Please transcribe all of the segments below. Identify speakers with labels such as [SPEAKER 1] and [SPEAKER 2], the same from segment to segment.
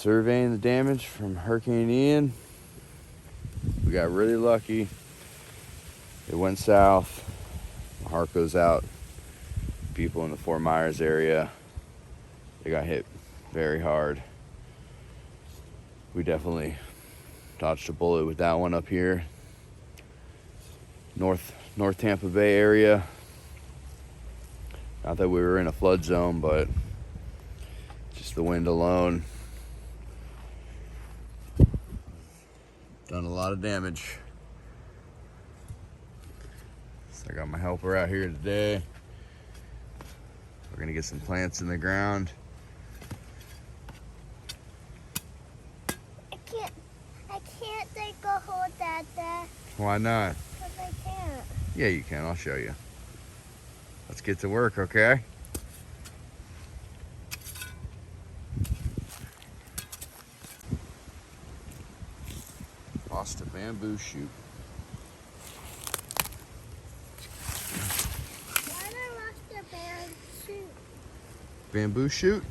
[SPEAKER 1] surveying the damage from Hurricane Ian. We got really lucky. It went south. My heart goes out. People in the Fort Myers area, they got hit very hard. We definitely dodged a bullet with that one up here. North Tampa Bay area. Not that we were in a flood zone, but just the wind alone done a lot of damage. So I got my helper out here today. We're gonna get some plants in the ground.
[SPEAKER 2] I can't take a hold of that.
[SPEAKER 1] Why not?
[SPEAKER 2] Because I can't.
[SPEAKER 1] Yeah, you can. I'll show you. Let's get to work, okay? Lost a bamboo shoot.
[SPEAKER 2] Why did I lost the bamboo shoot?
[SPEAKER 1] Bamboo shoot?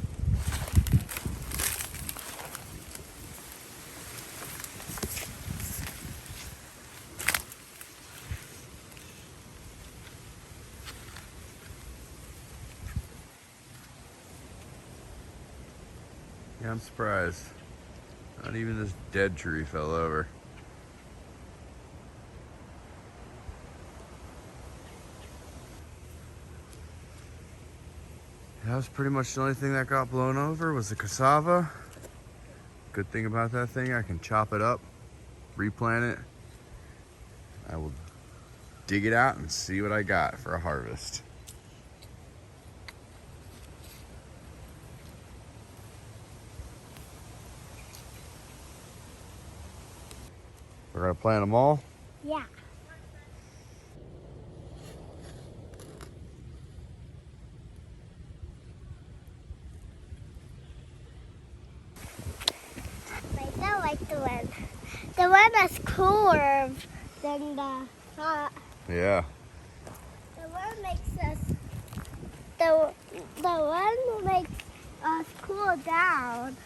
[SPEAKER 1] Yeah, I'm surprised. Not even this dead tree fell over. That was pretty much the only thing that got blown over was the cassava. Good thing about that thing, I can chop it up, replant it. I will dig it out and see what I got for a harvest. We're gonna plant them all?
[SPEAKER 2] Yeah. I don't like the one. The one that's cooler than the hot.
[SPEAKER 1] Yeah.
[SPEAKER 2] The one makes us. The one makes us cool down.